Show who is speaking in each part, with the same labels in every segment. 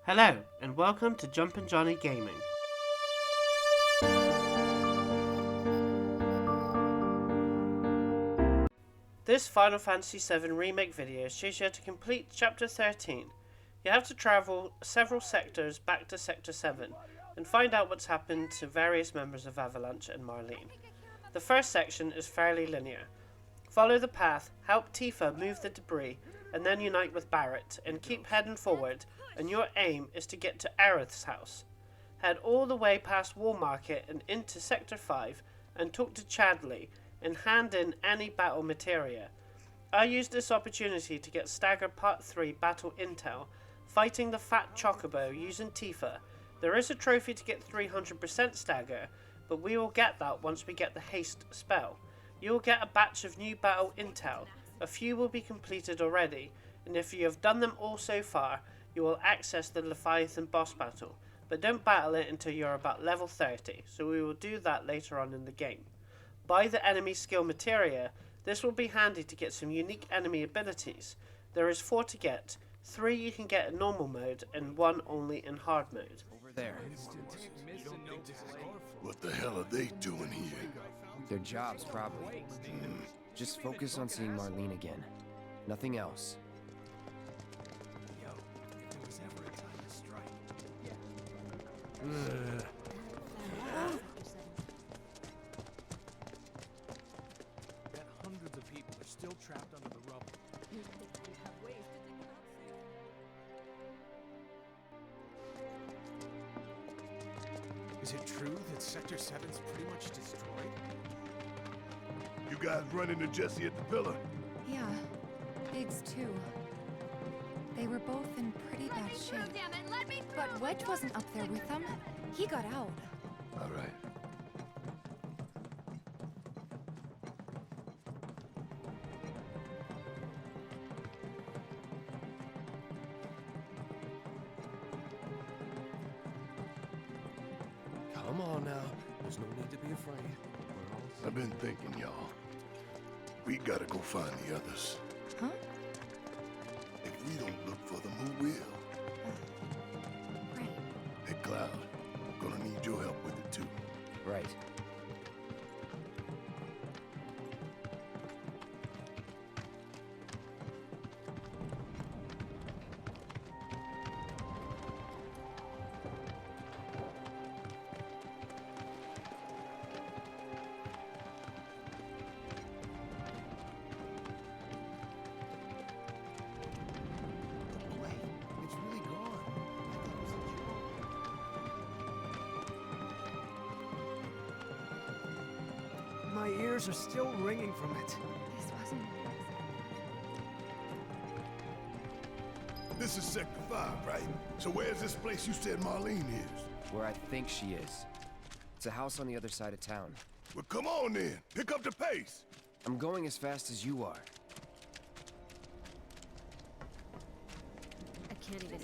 Speaker 1: Hello, and welcome to Jumpin' Johnny Gaming. This Final Fantasy VII Remake video shows you how to complete Chapter 13. You have to travel several sectors back to Sector 7 and find out what's happened to various members of Avalanche and Marlene. The first section is fairly linear. Follow the path, help Tifa move the debris, and then unite with Barrett and keep heading forward, and your aim is to get to Aerith's house. Head all the way past Wall Market and into Sector 5 and talk to Chadley and hand in any battle materia. I used this opportunity to get Stagger Part 3 battle intel, fighting the Fat Chocobo using Tifa. There is a trophy to get 300% Stagger, but we will get that once we get the haste spell. You will get a batch of new battle intel. A few will be completed already, and if you have done them all so far, you will access the Leviathan boss battle, but don't battle it until you're about level 30, so we will do that later on in the game. Buy the enemy skill materia. This will be handy to get some unique enemy abilities. There is 4 to get, 3 you can get in normal mode, and 1 only in hard mode.
Speaker 2: Over there.
Speaker 3: What the hell are they doing here?
Speaker 2: Their jobs, probably. Just focus on seeing Marlene again. Nothing else.
Speaker 4: Yo, if there was ever a time to strike. That hundreds of people are still trapped under the rubble. Is it true that Sector 7's pretty much destroyed?
Speaker 3: You guys run into Jesse at the pillar?
Speaker 5: Yeah, Biggs too. They were both in pretty bad shape. But Wedge wasn't up there with them. He got out.
Speaker 3: All right.
Speaker 4: Come on now. There's no need to be afraid.
Speaker 3: I've been thinking, y'all. We gotta go find the others.
Speaker 5: Huh?
Speaker 3: If we don't look for them, who will?
Speaker 5: Right.
Speaker 3: Hey, Cloud, gonna need your help with it too.
Speaker 2: Right.
Speaker 4: It's really gone. I thought it was a joke. My ears are still ringing from it.
Speaker 5: This wasn't.
Speaker 3: This is Sector 5, right? So where's this place you said Marlene is?
Speaker 2: Where I think she is. It's a house on the other side of town.
Speaker 3: Well, come on then. Pick up the pace.
Speaker 2: I'm going as fast as you are.
Speaker 6: I can't even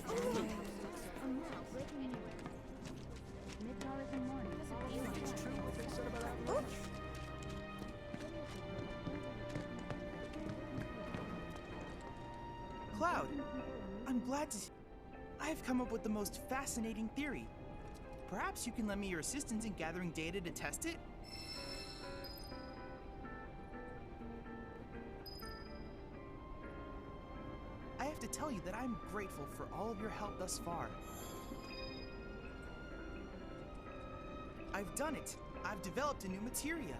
Speaker 7: Cloud, I'm glad to see. I have come up with the most fascinating theory. Perhaps you can lend me your assistance in gathering data to test it? I have to tell you that I'm grateful for all of your help thus far. I've done it. I've developed a new materia.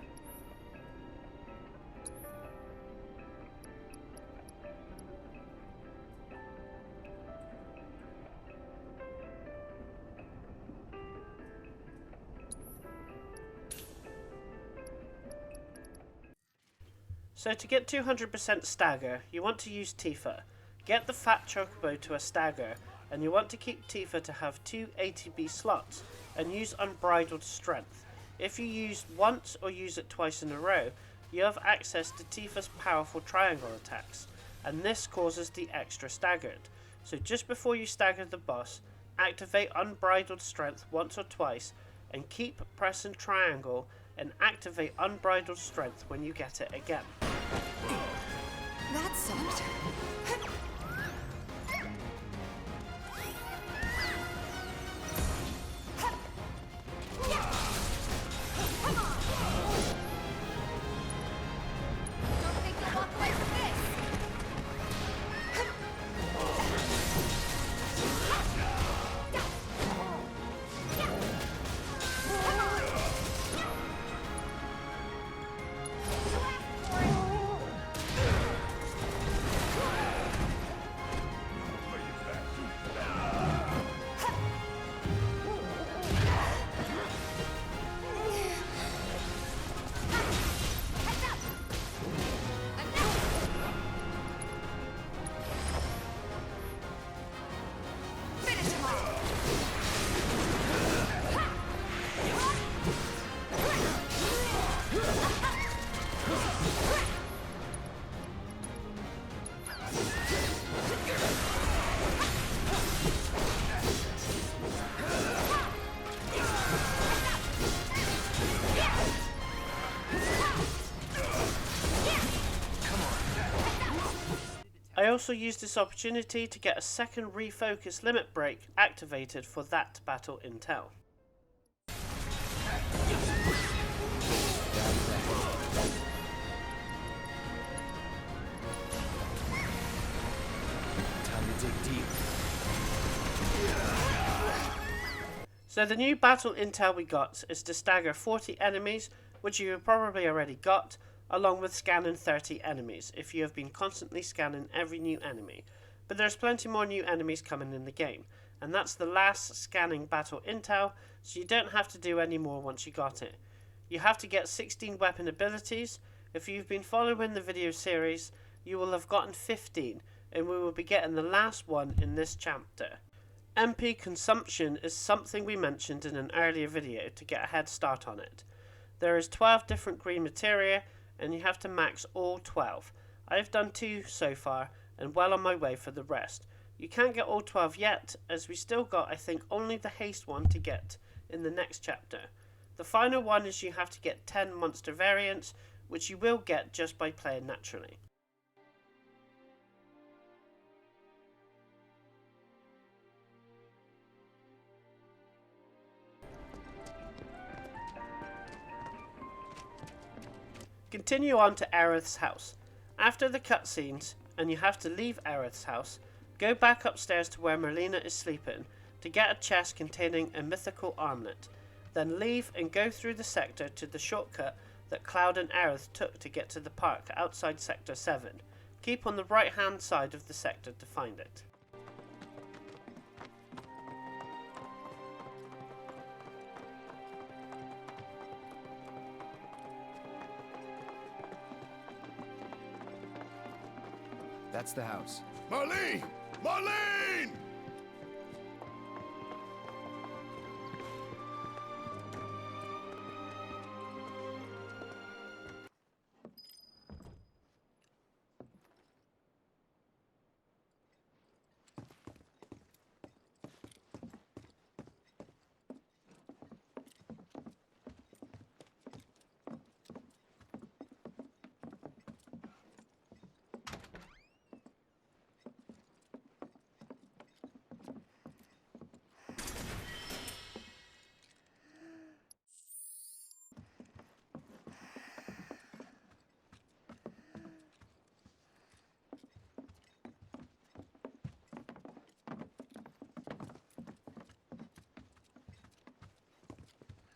Speaker 1: So to get 200% Stagger, you want to use Tifa. Get the Fat Chocobo to a Stagger, and you want to keep Tifa to have 2 ATB slots, and use Unbridled Strength. If you use once or use it twice in a row, you have access to Tifa's powerful triangle attacks, and this causes the extra staggered. So just before you stagger the boss, activate Unbridled Strength once or twice, and keep pressing triangle and activate Unbridled Strength when you get it again.
Speaker 5: That sucked.
Speaker 1: also used this opportunity to get a second refocus limit break activated for that battle intel.
Speaker 2: Time to dig deep.
Speaker 1: So the new battle intel we got is to stagger 40 enemies, which you have probably already got, along with scanning 30 enemies, if you have been constantly scanning every new enemy. But there's plenty more new enemies coming in the game, and that's the last scanning battle intel, so you don't have to do any more once you got it. You have to get 16 weapon abilities. If you've been following the video series, you will have gotten 15, and we will be getting the last one in this chapter. MP consumption is something we mentioned in an earlier video to get a head start on it. There is 12 different green materia, and you have to max all 12. I've done 2 so far, and well on my way for the rest. You can't get all 12 yet, as we still got, I think, only the haste one to get in the next chapter. The final one is you have to get 10 monster variants, which you will get just by playing naturally. Continue on to Aerith's house. After the cutscenes, and you have to leave Aerith's house, go back upstairs to where Merlina is sleeping to get a chest containing a mythical armlet. Then leave and go through the sector to the shortcut that Cloud and Aerith took to get to the park outside Sector 7. Keep on the right hand side of the sector to find it.
Speaker 2: That's the house.
Speaker 3: Marlene! Marlene!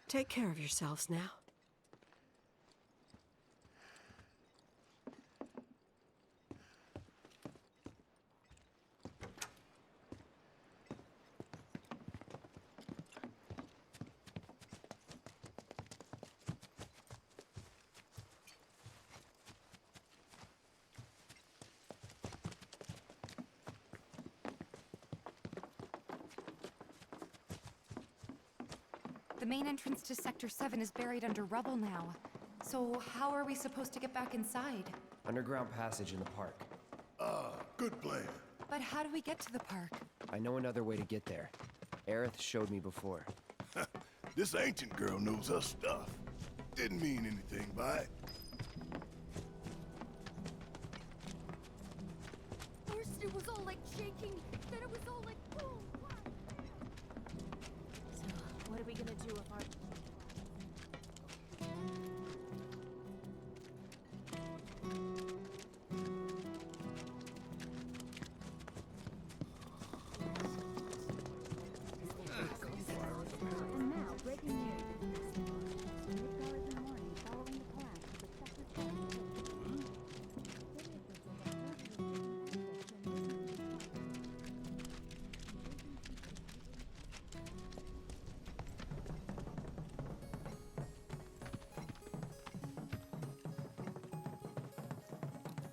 Speaker 6: Take care of yourselves now.
Speaker 5: The main entrance to Sector 7 is buried under rubble now. So how are we supposed to get back inside?
Speaker 2: Underground passage in the park.
Speaker 3: Good plan.
Speaker 5: But how do we get to the park?
Speaker 2: I know another way to get there. Aerith showed me before.
Speaker 3: This ancient girl knows her stuff. Didn't mean anything by it.
Speaker 8: First it was all like shaking, then it was all like boom. So, what are we gonna do if our... And now, breaking news.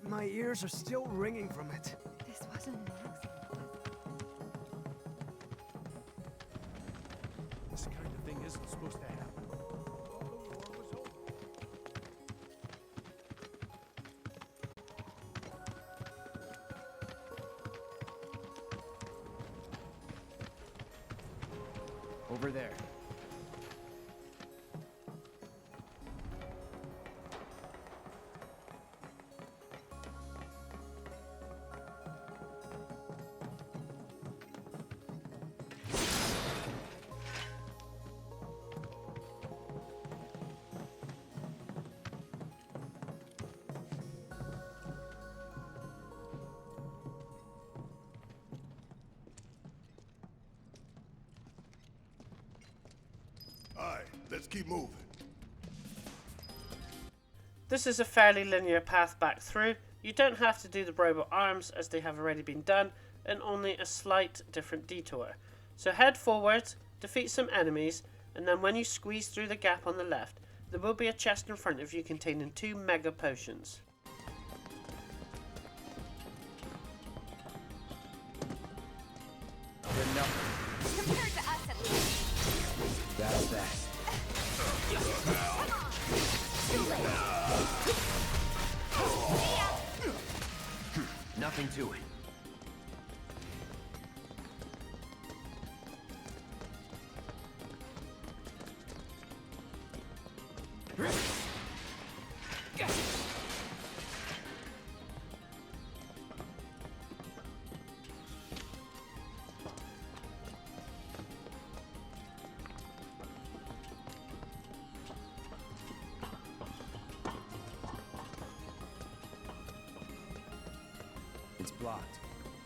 Speaker 9: My ears are still ringing from it.
Speaker 5: This wasn't an accident.
Speaker 4: This kind of thing isn't supposed to happen.
Speaker 2: Over there.
Speaker 3: Alright, let's keep moving.
Speaker 1: This is a fairly linear path back through. You don't have to do the robot arms as they have already been done, and only a slight different detour. So head forward, defeat some enemies, and then when you squeeze through the gap on the left, there will be a chest in front of you containing 2 mega potions.
Speaker 2: They're nothing.
Speaker 8: Compared to us, at least.
Speaker 2: That's that.
Speaker 8: Too late.
Speaker 2: Nothing to it. It's blocked.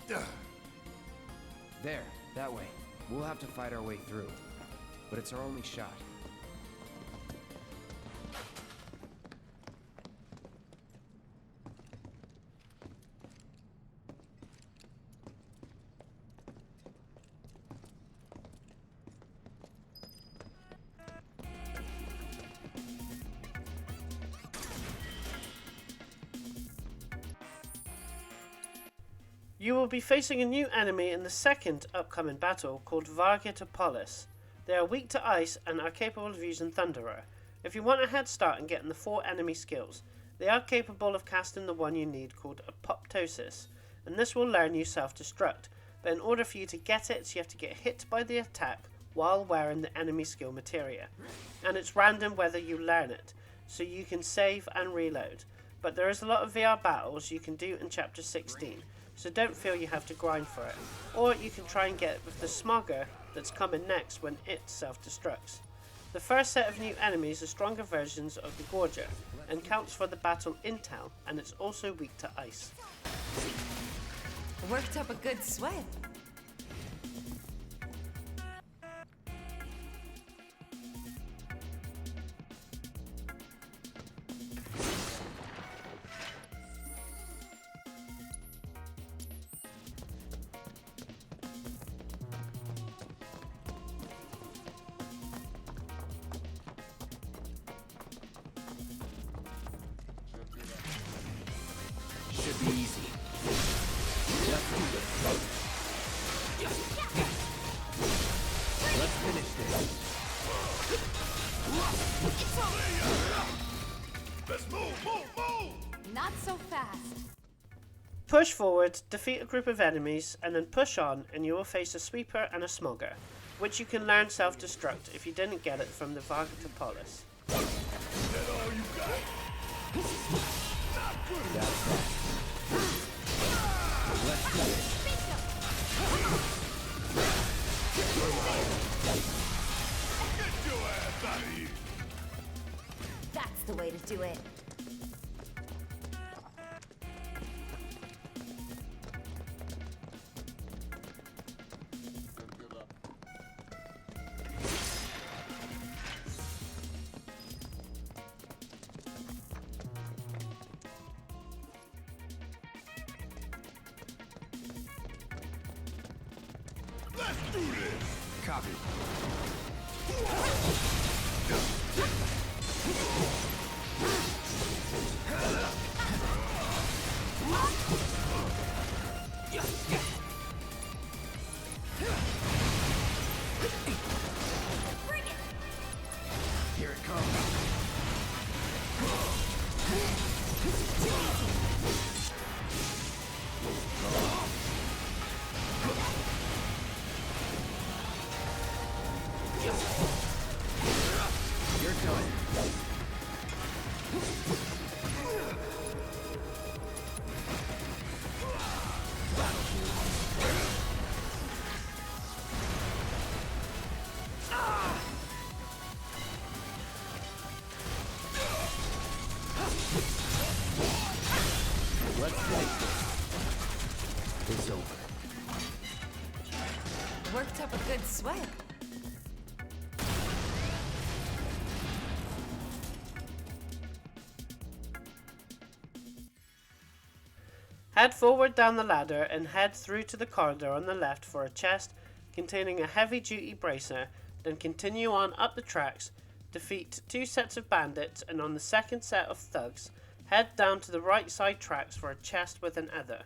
Speaker 2: There, that way. We'll have to fight our way through. But it's our only shot.
Speaker 1: You will be facing a new enemy in the second upcoming battle called Vargitopolis. They are weak to ice and are capable of using Thunderer. If you want a head start in getting the 4 enemy skills, they are capable of casting the one you need called Apoptosis, and this will learn you self-destruct, but in order for you to get it, you have to get hit by the attack while wearing the enemy skill materia, and it's random whether you learn it, so you can save and reload, but there is a lot of VR battles you can do in Chapter 16, so don't feel you have to grind for it, or you can try and get it with the Smogger that's coming next when it self-destructs. The first set of new enemies are stronger versions of the Gorger, and counts for the battle intel, and it's also weak to ice.
Speaker 6: Worked up a good sweat.
Speaker 2: Should be easy. Let's do this. Let's finish this.
Speaker 3: Let's move!
Speaker 8: Not so fast.
Speaker 1: Push forward, defeat a group of enemies, and then push on, and you will face a sweeper and a smogger, which you can learn self-destruct if you didn't get it from the Vargitopolis.
Speaker 3: That all you got? Not good.
Speaker 2: That's that. Let's do it.
Speaker 3: Get your ass out of here.
Speaker 8: That's the way to do it.
Speaker 3: Let's do this.
Speaker 2: Copy.
Speaker 8: Bring it!
Speaker 2: Here it comes. You're done. Let's finish this. It's over.
Speaker 6: Worked up a good sweat.
Speaker 1: Head forward down the ladder and head through to the corridor on the left for a chest containing a heavy-duty bracer, then continue on up the tracks, defeat 2 sets of bandits, and on the second set of thugs, head down to the right side tracks for a chest with an ether.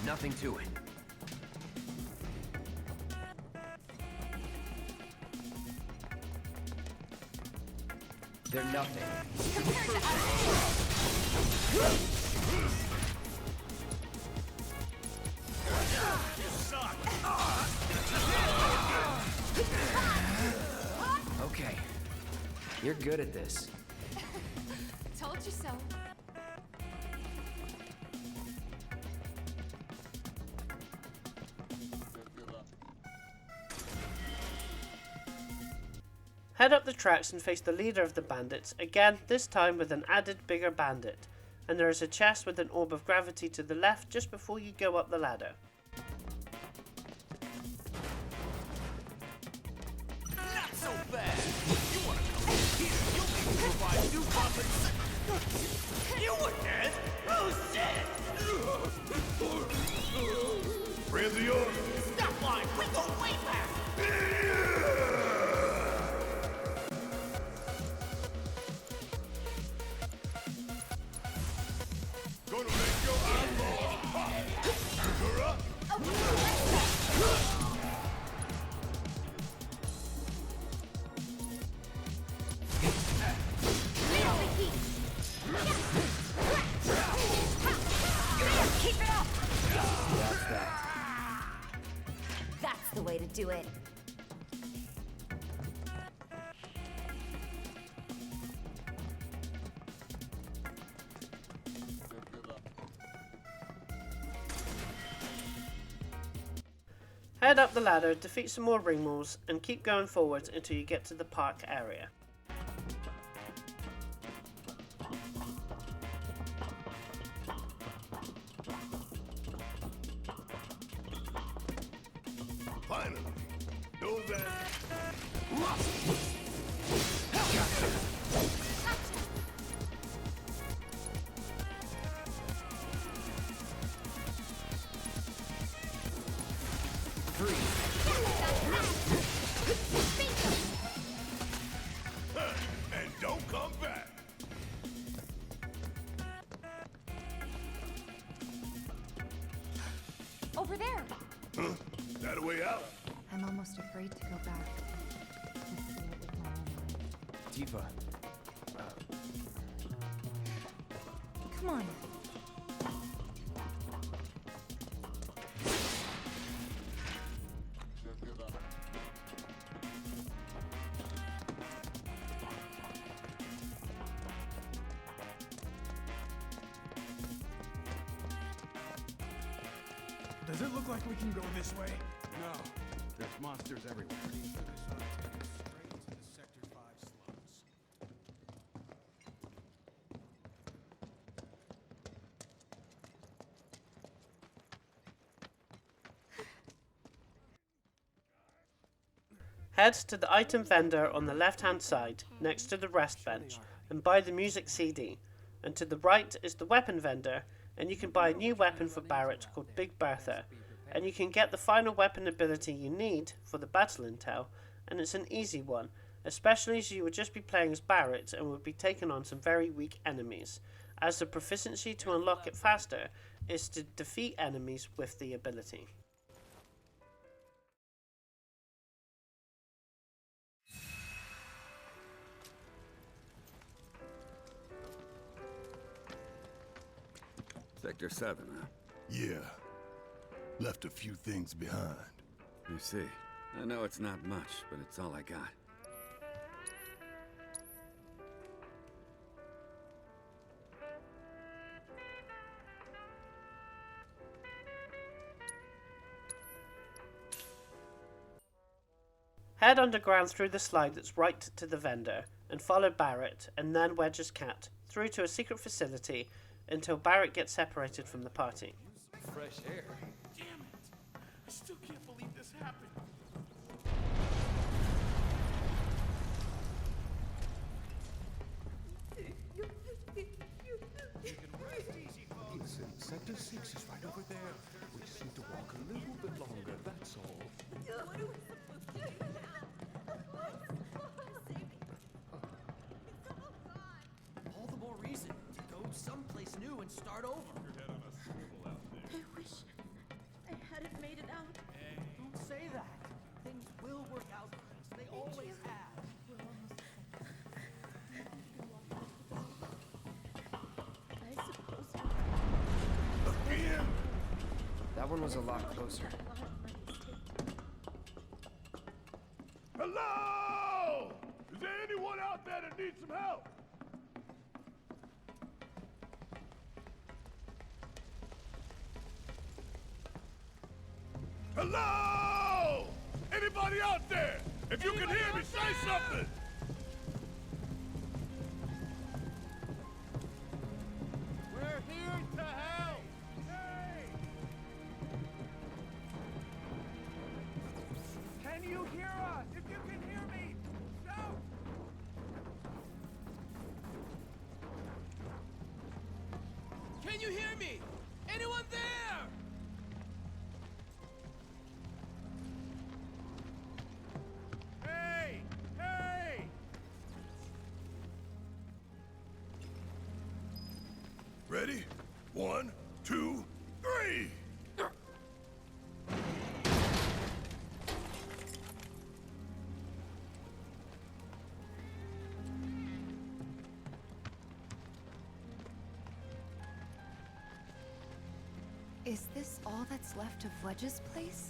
Speaker 2: Nothing to it. They're nothing. Okay. You're good at this.
Speaker 5: Told you so.
Speaker 1: Head up the tracks and face the leader of the bandits, again this time with an added bigger bandit, and there is a chest with an orb of gravity to the left just before you go up the ladder.
Speaker 6: Not so bad! You wanna come here, you'll need to provide new gauntlets. You were dead? Oh shit!
Speaker 3: Friends of yours?
Speaker 6: Stop lying, we go way back!
Speaker 3: Gonna make your eyeball pop. You're up.
Speaker 8: Keep it up!
Speaker 2: That's that.
Speaker 8: That's the way to do it.
Speaker 1: Head up the ladder, defeat some more ringmals, and keep going forwards until you get to the park area.
Speaker 3: Finally. Those that... And don't come back.
Speaker 5: Over there.
Speaker 3: Huh? That a way out?
Speaker 5: I'm almost afraid to go back. To see it with my own eyes.
Speaker 2: Tifa.
Speaker 5: Come on.
Speaker 4: Does it look like we can go this way?
Speaker 10: No. There's monsters everywhere.
Speaker 4: Pretty sure this ought to take us straight to the Sector 5 slums.
Speaker 1: Head to the item vendor on the left hand side, next to the rest bench, and buy the music CD. And to the right is the weapon vendor, and you can buy a new weapon for Barrett called Big Bertha. And you can get the final weapon ability you need for the battle intel, and it's an easy one, especially as you would just be playing as Barrett and would be taking on some very weak enemies, as the proficiency to unlock it faster is to defeat enemies with the ability.
Speaker 10: Sector 7, huh?
Speaker 3: Yeah. Left a few things behind.
Speaker 10: You see. I know it's not much, but it's all I got.
Speaker 1: Head underground through the slide that's right to the vendor, and follow Barrett and then Wedge's cat through to a secret facility until Barrett gets separated from the party.
Speaker 6: Fresh air. Damn it! I still can't believe this happened.
Speaker 10: Listen, Sector 6 is right over there. We just need to walk a little bit longer, that's all.
Speaker 8: What are we supposed to do now? Save me. It's all gone.
Speaker 6: All the more reason to go someplace new and start over.
Speaker 8: I wish I hadn't made it out.
Speaker 6: Don't say that. Things will work out. They always have.
Speaker 8: I suppose
Speaker 3: Again?
Speaker 2: That one was a lot closer.
Speaker 3: Hello? Is there anyone out there that needs some help? Hello? Anybody out there? If you can hear me, say something!
Speaker 6: We're here to help. Hey!
Speaker 7: Can you hear us? If you can hear me, shout!
Speaker 6: Can you hear me? Anyone there? Hey! Hey!
Speaker 3: Ready? 1, 2, 3!
Speaker 5: Is this all that's left of Wedge's place?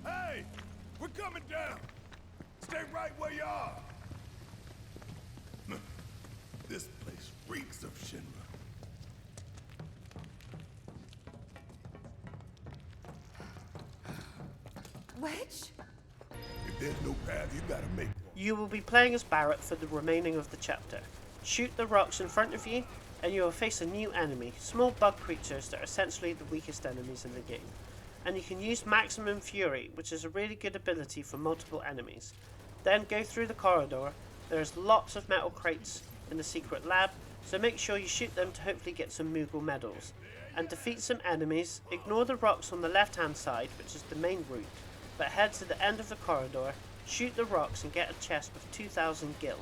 Speaker 3: Hey! We're coming down! Stay right where you are! This place reeks of Shinra.
Speaker 5: Wedge?
Speaker 3: If there's no path, you gotta make one.
Speaker 1: You will be playing as Barrett for the remaining of the chapter. Shoot the rocks in front of you, and you will face a new enemy, small bug creatures that are essentially the weakest enemies in the game. And you can use Maximum Fury, which is a really good ability for multiple enemies. Then go through the corridor. There's lots of metal crates in the secret lab, so make sure you shoot them to hopefully get some Moogle medals. And defeat some enemies, ignore the rocks on the left hand side, which is the main route, but head to the end of the corridor, shoot the rocks and get a chest with 2,000 gil.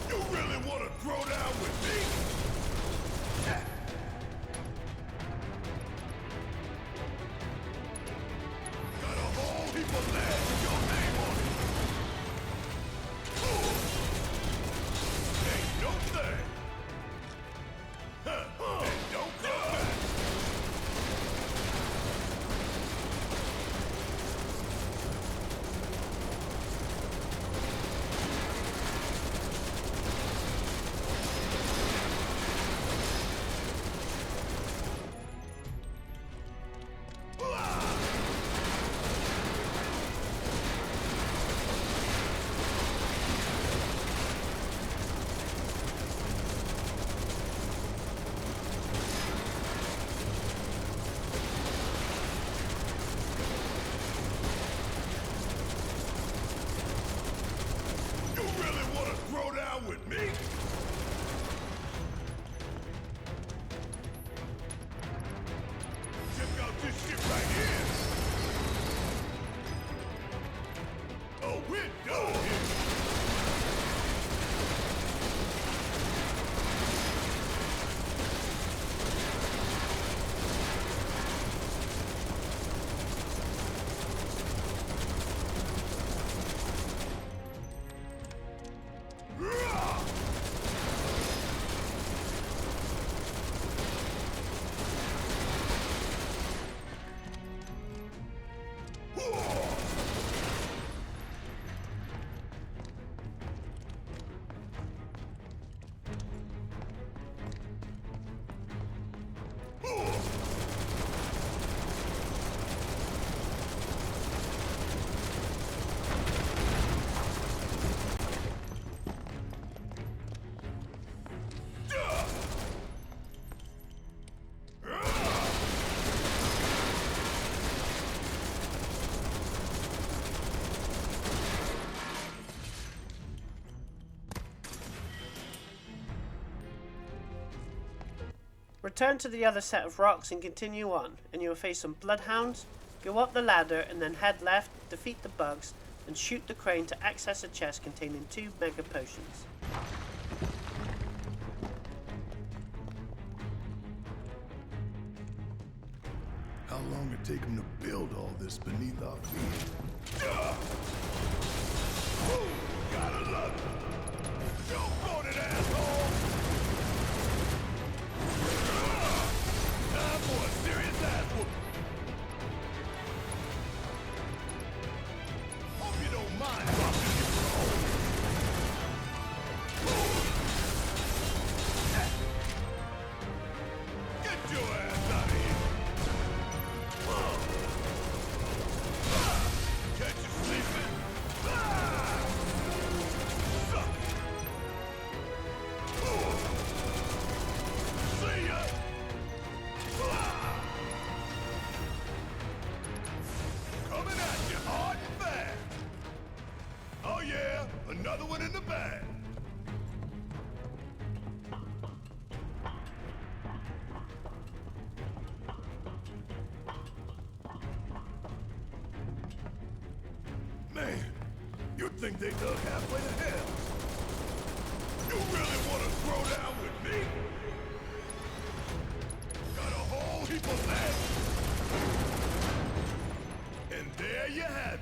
Speaker 3: You really
Speaker 1: Return to the other set of rocks and continue on, and you will face some bloodhounds. Go up the ladder and then head left, defeat the bugs, and shoot the crane to access a chest containing 2 mega potions.
Speaker 3: How long it take them to build all this beneath our feet? Gotta love it! Don't go to that asshole! Time for a serious ass whooping. Hope you don't mind dropping your phone. Get your ass out of here! Catch you sleeping! Suck it! See ya! Coming at you hard and fast! Oh yeah, another one in the bag! Man, you'd think they dug halfway to hell. You really want to throw down with me? Got a whole heap of that. And there you have it.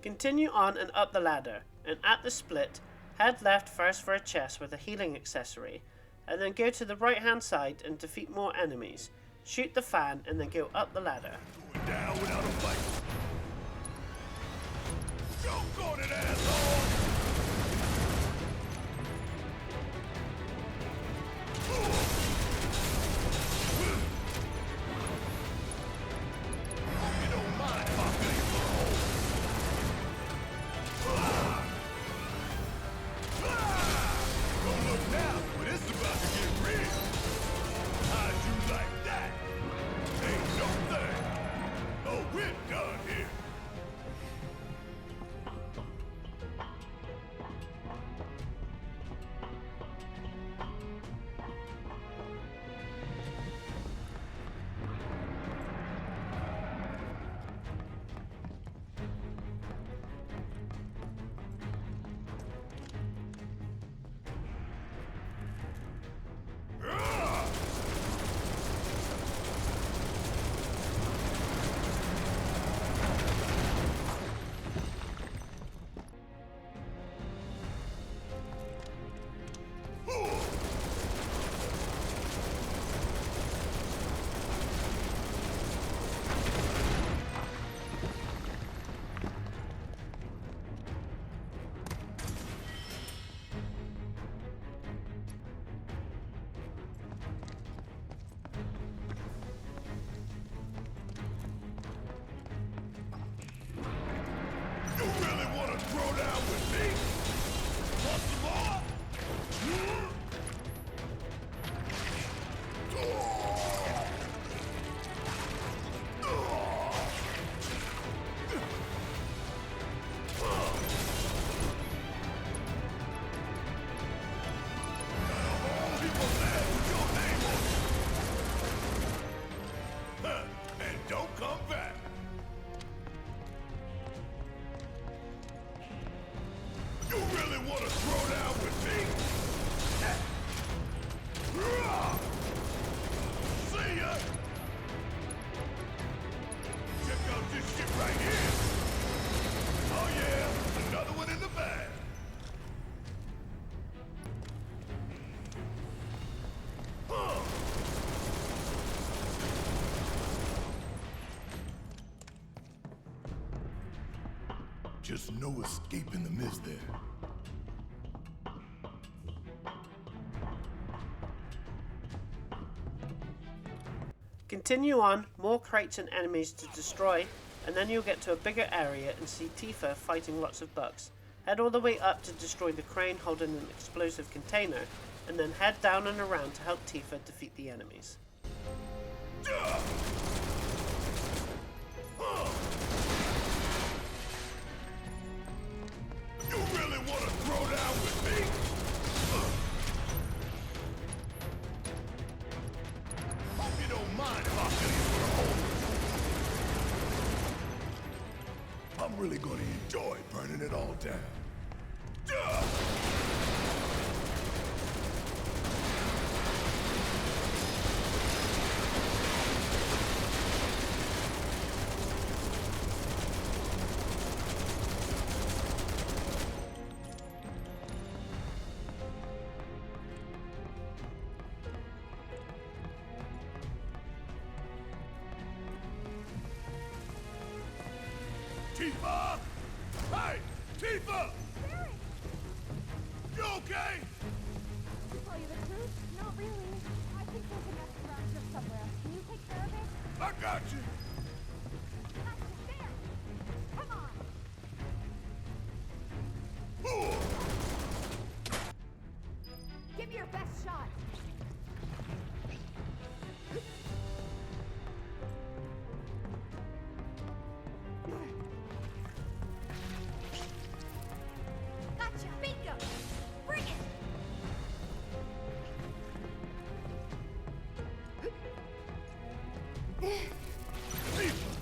Speaker 1: Continue on and up the ladder, and at the split, head left first for a chest with a healing accessory, and then go to the right hand side and defeat more enemies. Shoot the fan and then go up the ladder.
Speaker 3: Going down without a fight. Choke on it, asshole! Hope you don't mind if I fill you full of holes. Don't look now, but it's about to get real. How'd you like that? Ain't no thing. Oh, we're done here. You really want to throw down with me? Want some more? And don't come back. You really want to throw down with me? See ya! Check out this shit right here! Oh yeah, another one in the bag! Just no escape in the mist there.
Speaker 1: Continue on, more crates and enemies to destroy, and then you'll get to a bigger area and see Tifa fighting lots of bugs. Head all the way up to destroy the crane holding an explosive container, and then head down and around to help Tifa defeat the enemies.
Speaker 3: I'm really gonna enjoy burning it all down. Duh! Tifa! Hey! Tifa!
Speaker 8: Barrett!
Speaker 3: You okay?
Speaker 8: To tell you the truth, not really. I think there's a nest around here somewhere. Can you take care of it?
Speaker 3: I got you.
Speaker 8: There! Come on!
Speaker 3: Ooh.
Speaker 8: Give me your best shot! Gotcha! Bingo! Bring it!
Speaker 3: Tifa!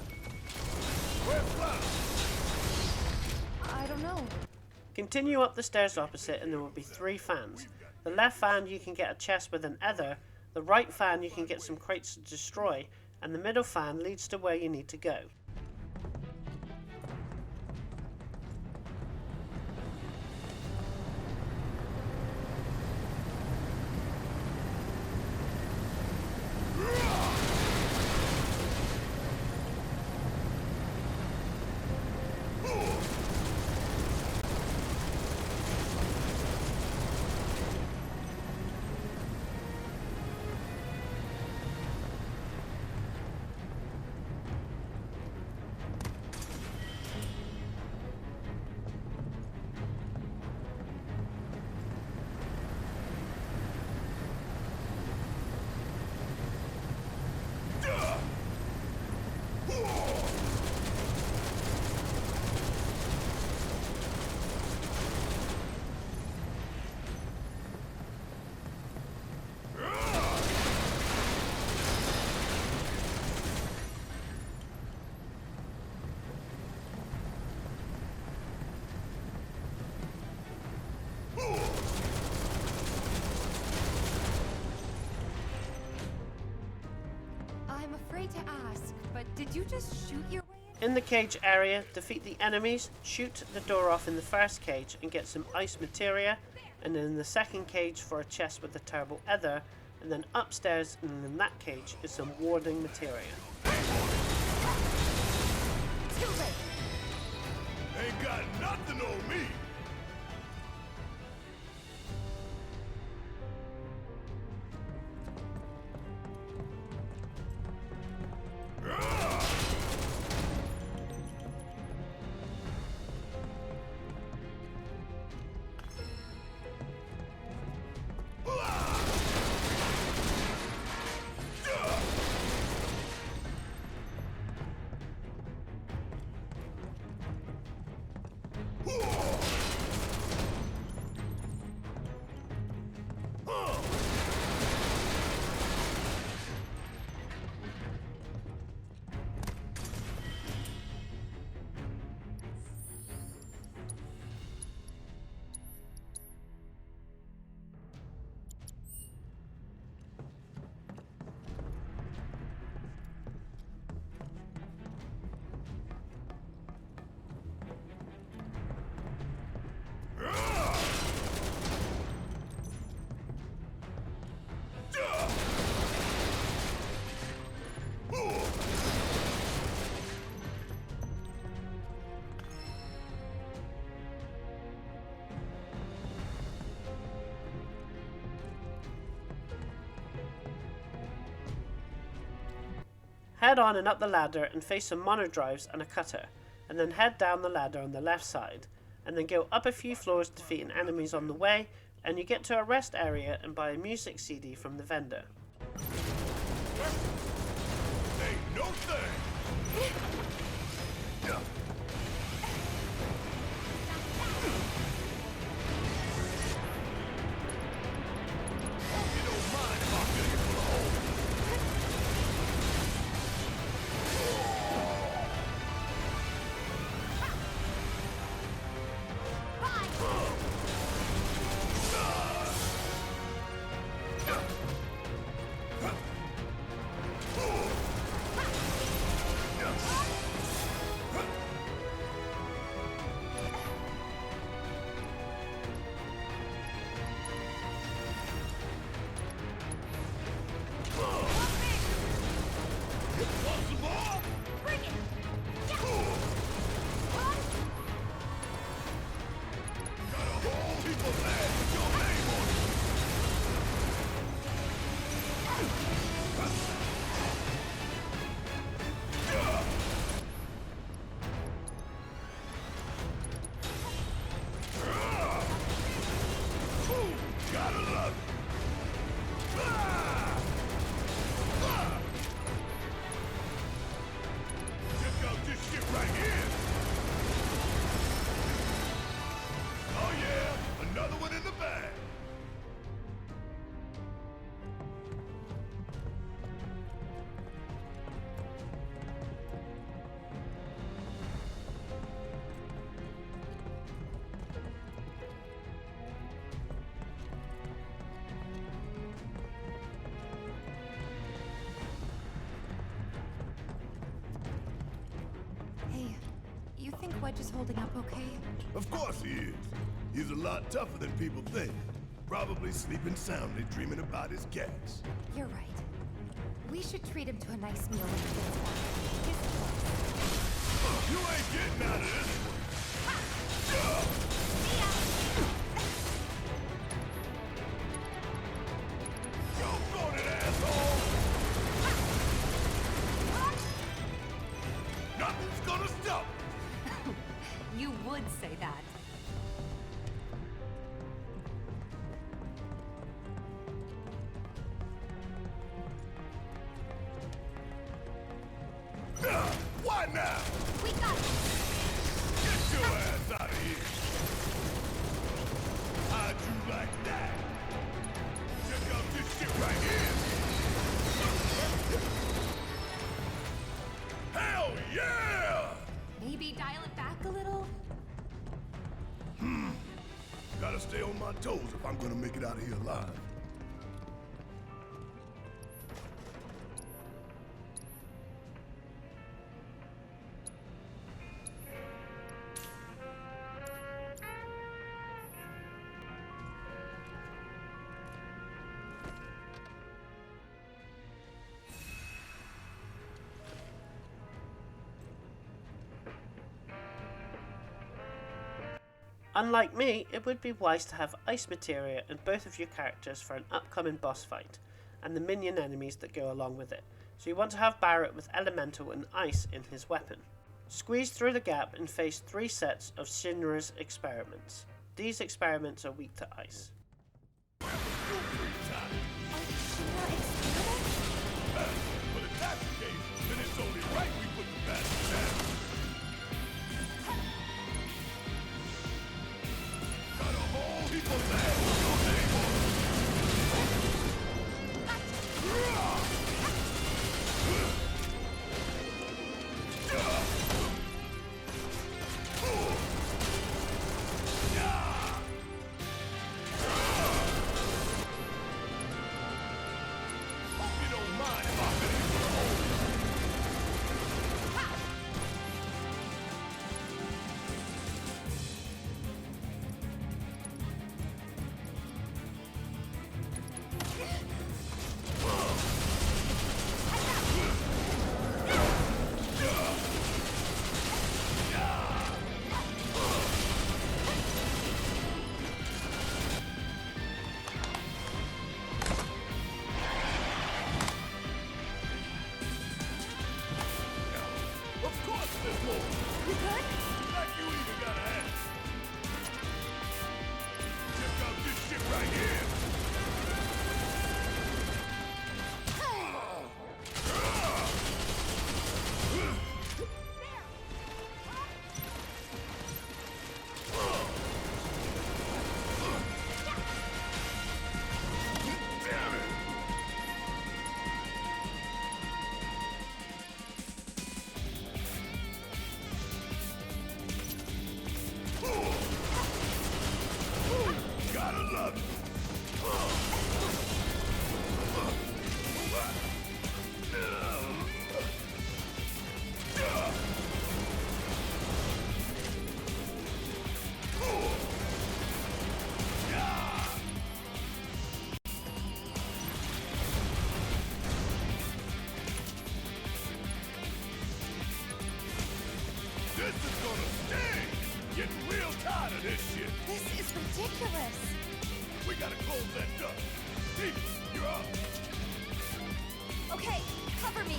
Speaker 3: Where's Cloud?
Speaker 5: I don't know.
Speaker 1: Continue up the stairs opposite and there will be 3 fans. The left fan you can get a chest with an ether, the right fan you can get some crates to destroy, and the middle fan leads to where you need to go.
Speaker 5: I'm afraid to ask, but did you just shoot your way in?
Speaker 1: In the cage area, defeat the enemies, shoot the door off in the first cage and get some ice materia, and then in the second cage for a chest with a turbo ether, and then upstairs and in that cage is some warding materia.
Speaker 8: Too late!
Speaker 3: Ain't got nothing on me.
Speaker 1: Head on and up the ladder and face some monodrives and a cutter, and then head down the ladder on the left side, and then go up a few floors defeating enemies on the way, and you get to a rest area and buy a music CD from the vendor.
Speaker 3: Ain't no thing. You don't mind if I fill you full of holes.
Speaker 5: Wedge is holding up okay?
Speaker 3: Of course he is. He's a lot tougher than people think. Probably sleeping soundly, dreaming about his cats.
Speaker 5: You're right. We should treat him to a nice meal when he gets back. His place.
Speaker 3: You ain't getting out of this one. Yo, got it, asshole! Nothing's gonna stop.
Speaker 5: You would say that.
Speaker 3: Why now?
Speaker 5: We got it!
Speaker 3: Get your ass out of here! How'd you like that? Check out this shit right here! Hell yeah!
Speaker 5: Maybe dial it back a little?
Speaker 3: Gotta stay on my toes if I'm gonna make it out of here alive.
Speaker 1: Unlike me, it would be wise to have ice materia in both of your characters for an upcoming boss fight, and the minion enemies that go along with it, so you want to have Barrett with elemental and ice in his weapon. Squeeze through the gap and face 3 sets of Shinra's experiments. These experiments are weak to ice.
Speaker 3: Are the But if that's the case, then it's only right we put the bastard down. Got a whole heap of that.
Speaker 5: Ridiculous.
Speaker 3: We gotta close that door. Steve, you're up.
Speaker 5: Okay, cover me.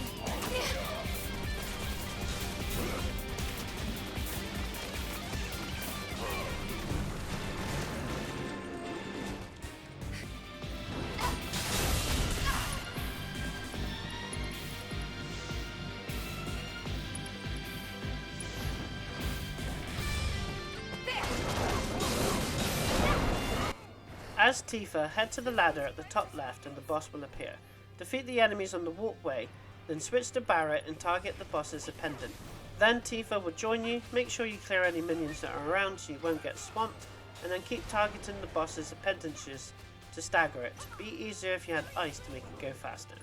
Speaker 1: As Tifa, head to the ladder at the top left and the boss will appear. Defeat the enemies on the walkway, then switch to Barrett and target the boss's appendant. Then Tifa will join you, make sure you clear any minions that are around so you won't get swamped, and then keep targeting the boss's appendages to stagger it. Be easier if you had ice to make it go faster.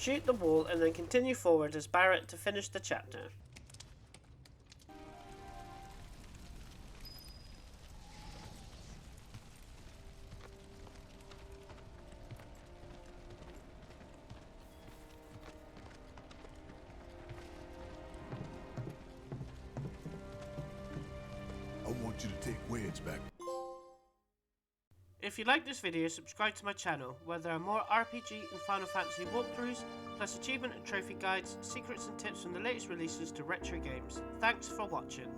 Speaker 1: Shoot the wall and then continue forward as Barrett to finish the chapter.
Speaker 3: I want you to take Wedge back.
Speaker 1: If you like this video, subscribe to my channel, where there are more RPG and Final Fantasy walkthroughs, plus achievement and trophy guides, secrets and tips from the latest releases to retro games. Thanks for watching.